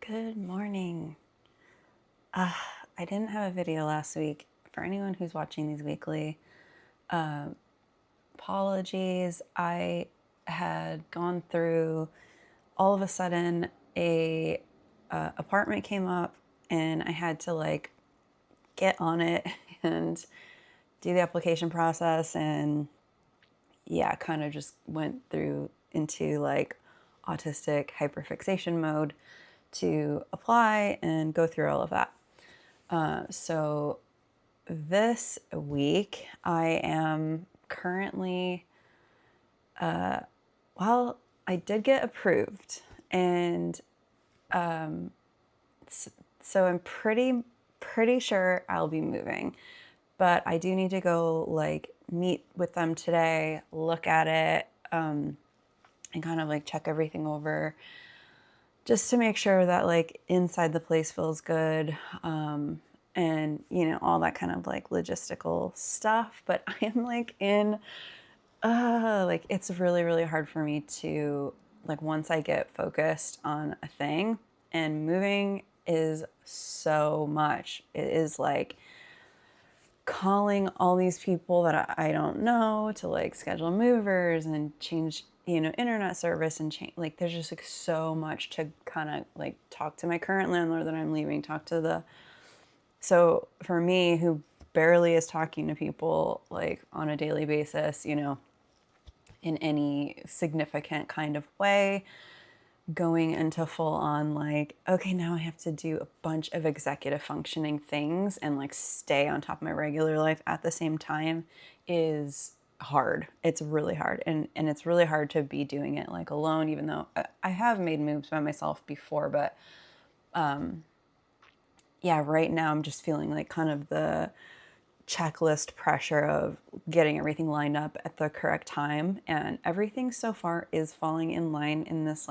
Good morning. I didn't have a video last week. For anyone who's watching these weekly, apologies. I had gone through, all of a sudden, a apartment came up, and I had to get on it and do the application process, and yeah, kind of just went through into autistic hyperfixation mode to apply and go through all of that. So this week I am currently, I did get approved, and so I'm pretty sure I'll be moving, but I do need to go meet with them today, look at it, and kind of check everything over just to make sure that inside the place feels good, and all that kind of logistical stuff. But I am it's really hard for me to once I get focused on a thing, and moving is so much. It is calling all these people that I don't know to schedule movers and change internet service, and change there's just so much to kind of talk to my current landlord that I'm leaving, talk to the, so for me, who barely is talking to people on a daily basis, in any significant kind of way, going into full on okay, now I have to do a bunch of executive functioning things and stay on top of my regular life at the same time is hard. It's really hard. And it's really hard to be doing it alone, even though I have made moves by myself before. But yeah, right now I'm just feeling kind of the checklist pressure of getting everything lined up at the correct time. And everything so far is falling in line in this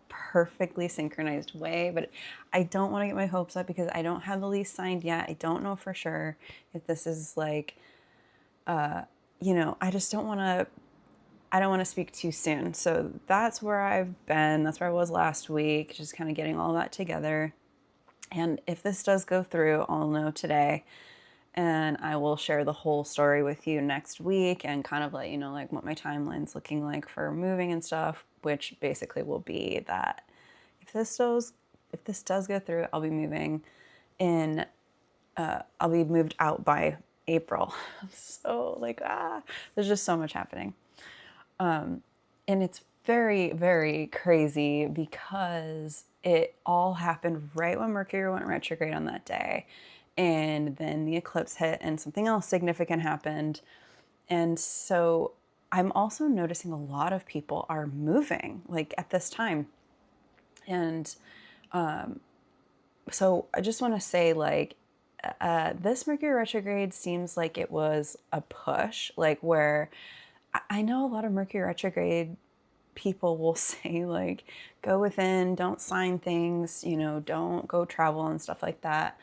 perfectly synchronized way. But I don't want to get my hopes up because I don't have the lease signed yet. I don't know for sure if this is I just don't want to, I don't want to speak too soon. So that's where I've been. That's where I was last week, just kind of getting all that together. And if this does go through, I'll know today. And I will share the whole story with you next week and kind of let you know what my timeline's looking like for moving and stuff, which basically will be that if this does go through, I'll be moving in, I'll be moved out by April. So there's just so much happening. And it's very crazy because it all happened right when Mercury went retrograde on that day. And then the eclipse hit and something else significant happened. And so I'm also noticing a lot of people are moving at this time. And so I just want to say this Mercury retrograde seems like it was a push, where I know a lot of Mercury retrograde people will say go within, don't sign things, don't go travel and stuff like that.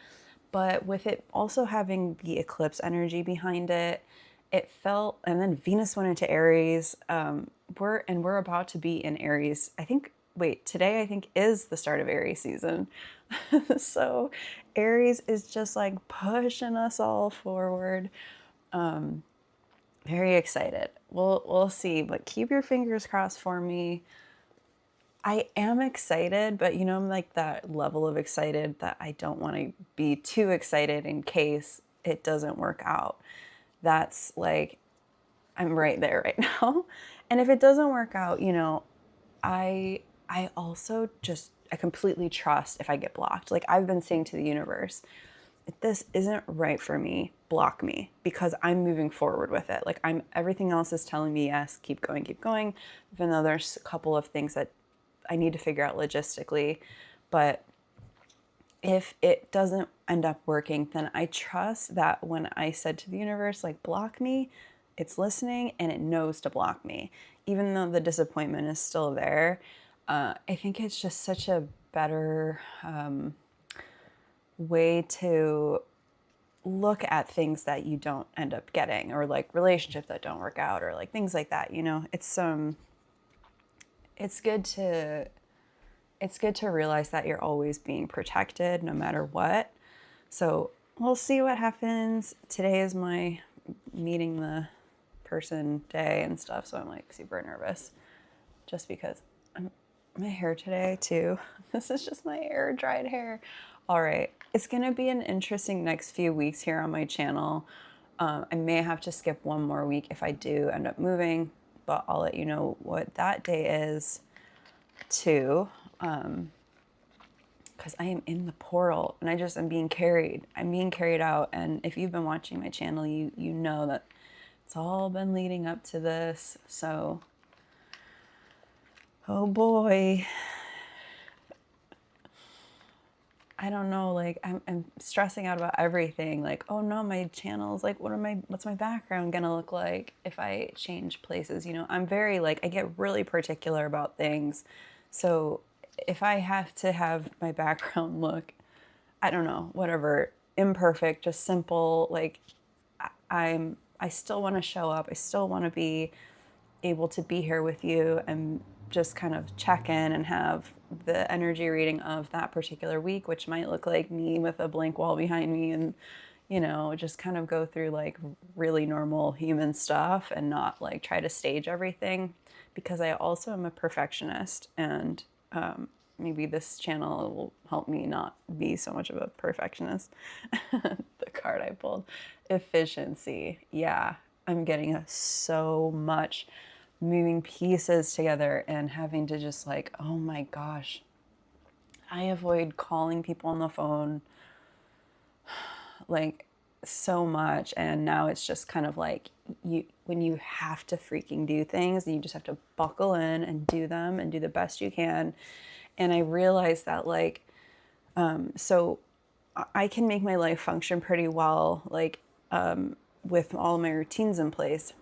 But with it also having the eclipse energy behind it, it felt, and then Venus went into Aries. We're about to be in Aries. Today I think is the start of Aries season. So Aries is just pushing us all forward. Very excited. We'll see, but keep your fingers crossed for me. I am excited, but I'm that level of excited that I don't want to be too excited in case it doesn't work out. That's I'm right there right now. And if it doesn't work out, I also just, I completely trust if I get blocked. I've been saying to the universe, if this isn't right for me, block me, because I'm moving forward with it. Everything else is telling me, yes, keep going, even though there's a couple of things that I need to figure out logistically. But if it doesn't end up working, then I trust that when I said to the universe, block me, it's listening and it knows to block me. Even though the disappointment is still there, I think it's just such a better way to look at things that you don't end up getting, or relationships that don't work out, or things like that. It's good to it's good to realize that you're always being protected no matter what. So we'll see what happens. Today is my meeting the person day and stuff, so I'm like super nervous just because my hair today too. This is just my air dried hair. All right, it's gonna be an interesting next few weeks here on my channel. I may have to skip one more week if I do end up moving, but I'll let you know what that day is too. Because I am in the portal and I'm being carried. I'm being carried out. And if you've been watching my channel, you know that it's all been leading up to this. So, oh boy. I don't know, like I'm stressing out about everything. Like, oh no, my channel's like, what's my background gonna look like if I change places? You know, I'm very like, I get really particular about things. So if I have to have my background look, I don't know, whatever, imperfect, just simple, like I still want to show up. I still want to be able to be here with you and just kind of check in and have the energy reading of that particular week, which might look like me with a blank wall behind me and, you know, just kind of go through like really normal human stuff and not like try to stage everything, because I also am a perfectionist, and maybe this channel will help me not be so much of a perfectionist. The card I pulled, efficiency. Yeah, I'm getting so much moving pieces together and having to just like, oh my gosh, I avoid calling people on the phone like so much, and now it's just kind of like when you have to freaking do things, you just have to buckle in and do them and do the best you can. And I realized that like so I can make my life function pretty well, like with all of my routines in place.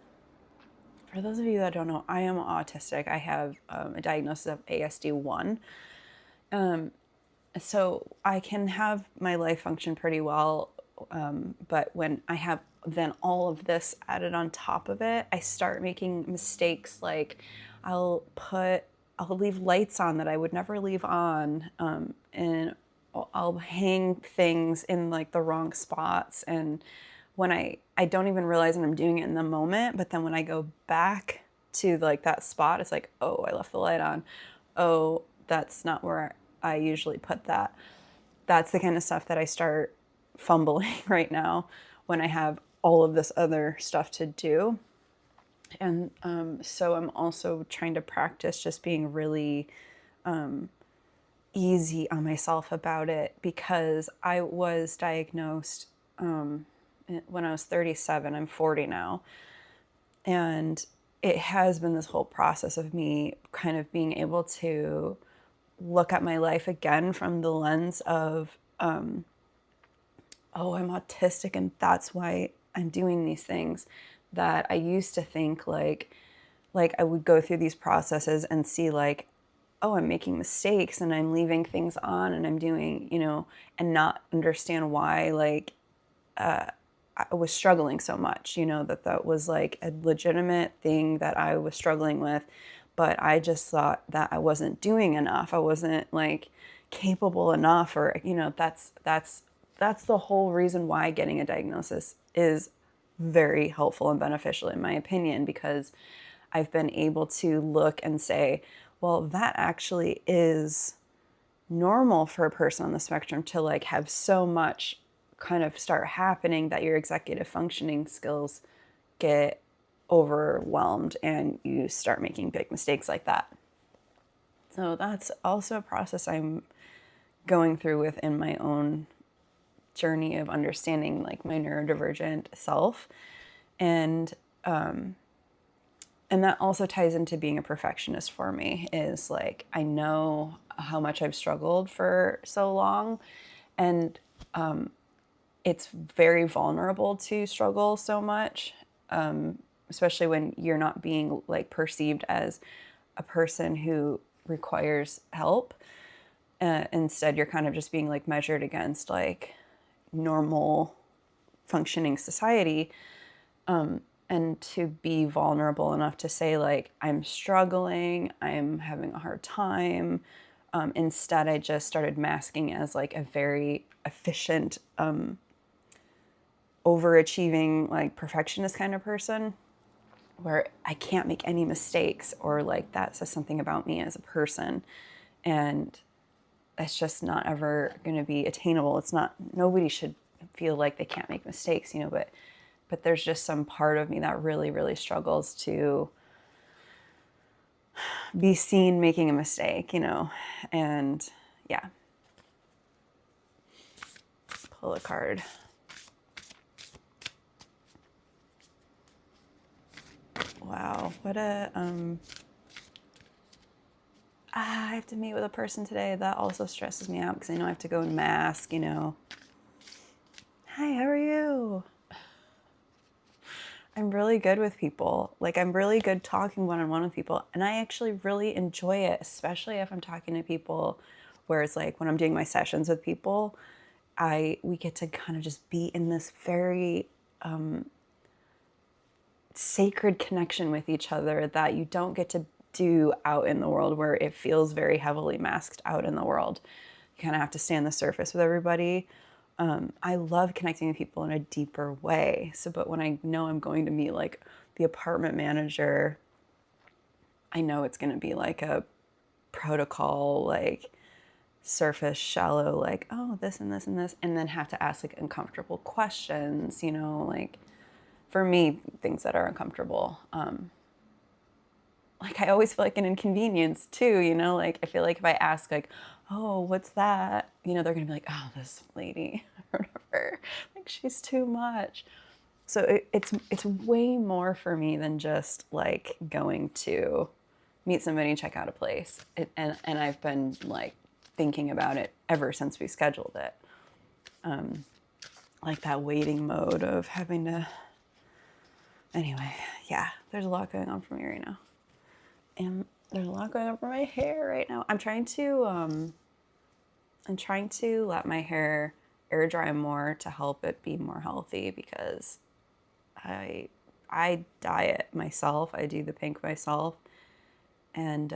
For those of you that don't know, I am autistic. I have a diagnosis of ASD1. So I can have my life function pretty well. But when I have then all of this added on top of it, I start making mistakes. Like I'll leave lights on that I would never leave on. And I'll hang things in like the wrong spots. And when I don't even realize when I'm doing it in the moment, but then when I go back to like that spot, it's like, oh, I left the light on. Oh, that's not where I usually put that. That's the kind of stuff that I start fumbling right now when I have all of this other stuff to do. And so I'm also trying to practice just being really easy on myself about it, because I was diagnosed when I was 37. I'm 40 now. And it has been this whole process of me kind of being able to look at my life again from the lens of, oh, I'm autistic and that's why I'm doing these things. That I used to think like I would go through these processes and see like, oh, I'm making mistakes and I'm leaving things on and I'm doing, you know, and not understand why like I was struggling so much, you know, that was like a legitimate thing that I was struggling with, but I just thought that I wasn't doing enough. I wasn't like capable enough, or, you know, that's the whole reason why getting a diagnosis is very helpful and beneficial in my opinion, because I've been able to look and say, well, that actually is normal for a person on the spectrum to like have so much kind of start happening that your executive functioning skills get overwhelmed and you start making big mistakes like that. So that's also a process I'm going through within my own journey of understanding like my neurodivergent self. And that also ties into being a perfectionist for me, is like I know how much I've struggled for so long, and it's very vulnerable to struggle so much, especially when you're not being like perceived as a person who requires help. Instead, you're kind of just being like measured against like normal functioning society. And to be vulnerable enough to say like, I'm struggling, I'm having a hard time, Instead, I just started masking as like a very efficient, overachieving, like perfectionist kind of person, where I can't make any mistakes, or like that says something about me as a person. And it's just not ever going to be attainable. It's not, nobody should feel like they can't make mistakes, but there's just some part of me that really, really struggles to be seen making a mistake, and yeah. Pull a card. Wow, what a, I have to meet with a person today. That also stresses me out because I know I have to go and mask, Hi, how are you? I'm really good with people. Like, I'm really good talking one-on-one with people. And I actually really enjoy it, especially if I'm talking to people where it's like when I'm doing my sessions with people, we get to kind of just be in this very sacred connection with each other that you don't get to do out in the world, where it feels very heavily masked out in the world. You kind of have to stay on the surface with everybody. I love connecting with people in a deeper way. So, but when I know I'm going to meet like the apartment manager, I know it's going to be like a protocol, like surface, shallow, like, oh, this and this and this, and then have to ask like uncomfortable questions, like for me, things that are uncomfortable. Like I always feel like an inconvenience too, like I feel like if I ask like, oh, what's that? They're gonna be like, oh, this lady or whatever. Like she's too much. So it's way more for me than just like going to meet somebody and check out a place. And I've been like thinking about it ever since we scheduled it. Like that waiting mode of having to. Anyway, yeah, there's a lot going on for me right now. And there's a lot going on for my hair right now. I'm trying to let my hair air dry more to help it be more healthy, because I dye it myself. I do the pink myself, and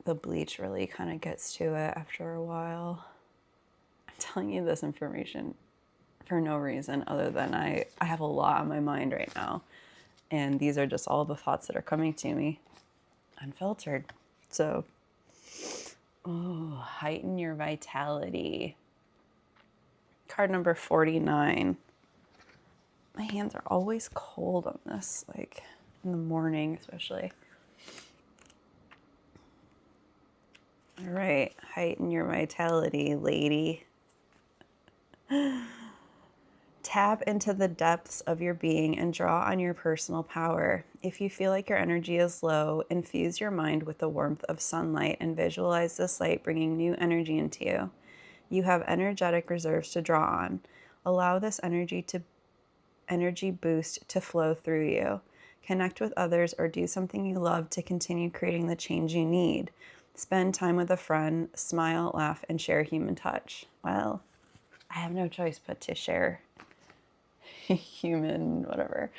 the bleach really kind of gets to it after a while. I'm telling you this information for no reason other than I have a lot on my mind right now. And these are just all the thoughts that are coming to me unfiltered. So, heighten your vitality. Card number 49. My hands are always cold on this, like in the morning especially. All right, heighten your vitality, lady. Tap into the depths of your being and draw on your personal power. If you feel like your energy is low, infuse your mind with the warmth of sunlight and visualize this light bringing new energy into you. You have energetic reserves to draw on. Allow this energy boost to flow through you. Connect with others or do something you love to continue creating the change you need. Spend time with a friend, smile, laugh, and share human touch. Well, I have no choice but to share human whatever.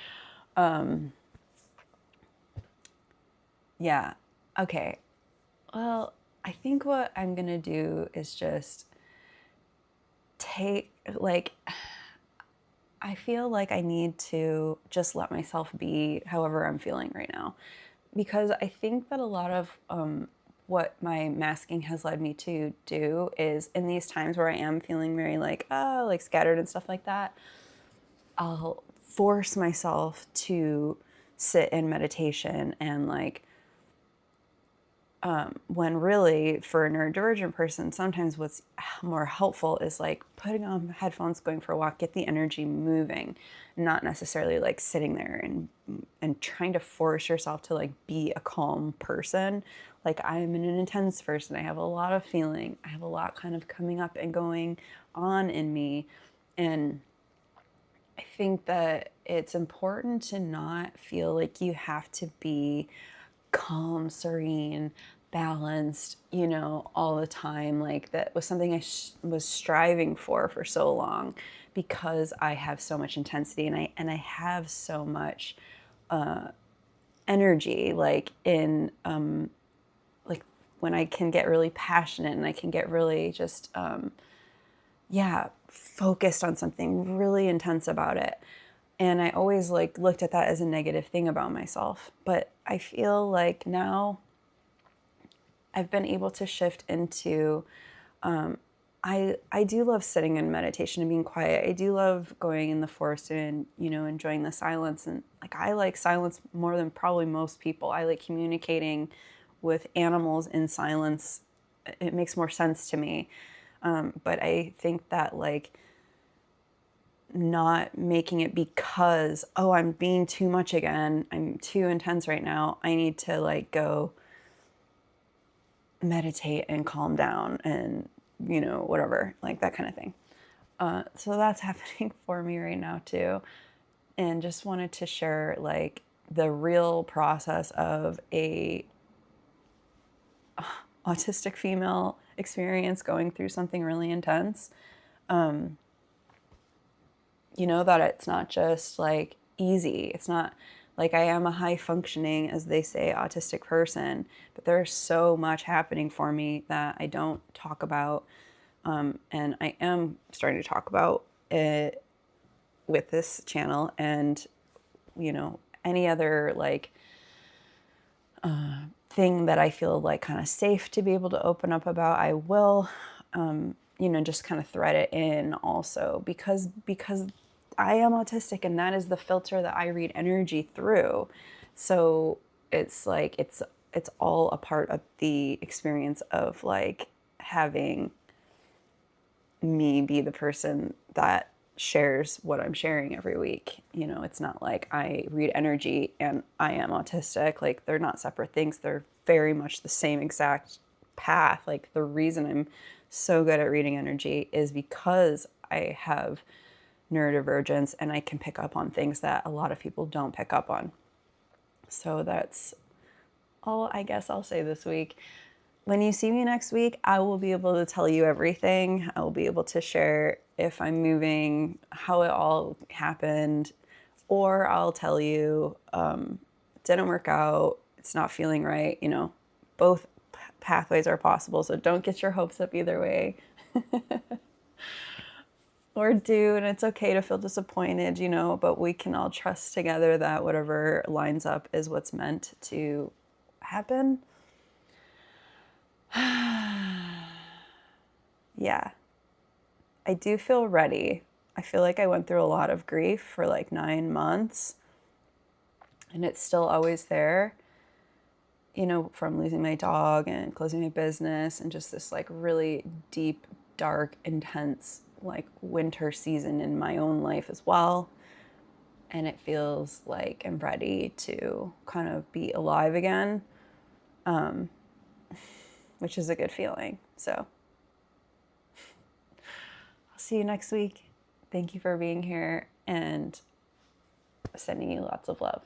Yeah. Okay. Well, I think what I'm going to do is just take, like, I feel like I need to just let myself be however I'm feeling right now. Because I think that a lot of what my masking has led me to do is in these times where I am feeling very like scattered and stuff like that, I'll force myself to sit in meditation and like, when really for a neurodivergent person, sometimes what's more helpful is like putting on headphones, going for a walk, get the energy moving, not necessarily like sitting there and trying to force yourself to like be a calm person. Like I'm an intense person. I have a lot of feeling. I have a lot kind of coming up and going on in me. And I think that it's important to not feel like you have to be calm, serene, balanced, all the time. Like that was something I was striving for so long, because I have so much intensity and I have so much energy, like in like when I can get really passionate and I can get really just, focused on something really intense about it. And I always like looked at that as a negative thing about myself. But I feel like now I've been able to shift into, I do love sitting in meditation and being quiet. I do love going in the forest and, enjoying the silence. And like, I like silence more than probably most people. I like communicating with animals in silence. It makes more sense to me. But I think that like not making it because, oh, I'm being too much again, I'm too intense right now, I need to like go meditate and calm down and, whatever, like that kind of thing. So that's happening for me right now too. And just wanted to share like the real process of a autistic female experience going through something really intense. That it's not just like easy. It's not like I am a high functioning, as they say, autistic person, but there's so much happening for me that I don't talk about. And I am starting to talk about it with this channel and, any other like thing that I feel like kind of safe to be able to open up about, I will, just kind of thread it in also because I am autistic and that is the filter that I read energy through. So it's like it's all a part of the experience of like having me be the person that shares what I'm sharing every week. It's not like I read energy and I am autistic. Like they're not separate things. They're very much the same exact path. Like the reason I'm so good at reading energy is because I have neurodivergence and I can pick up on things that a lot of people don't pick up on. So that's all I guess I'll say this week. When you see me next week, I will be able to tell you everything. I will be able to share if I'm moving, how it all happened, or I'll tell you, it didn't work out, it's not feeling right. Both pathways are possible, so don't get your hopes up either way. Or do, and it's okay to feel disappointed, but we can all trust together that whatever lines up is what's meant to happen. Yeah, I do feel ready. I feel like I went through a lot of grief for like 9 months, and it's still always there, from losing my dog and closing my business and just this like really deep, dark, intense like winter season in my own life as well. And it feels like I'm ready to kind of be alive again, which is a good feeling. So I'll see you next week. Thank you for being here and sending you lots of love.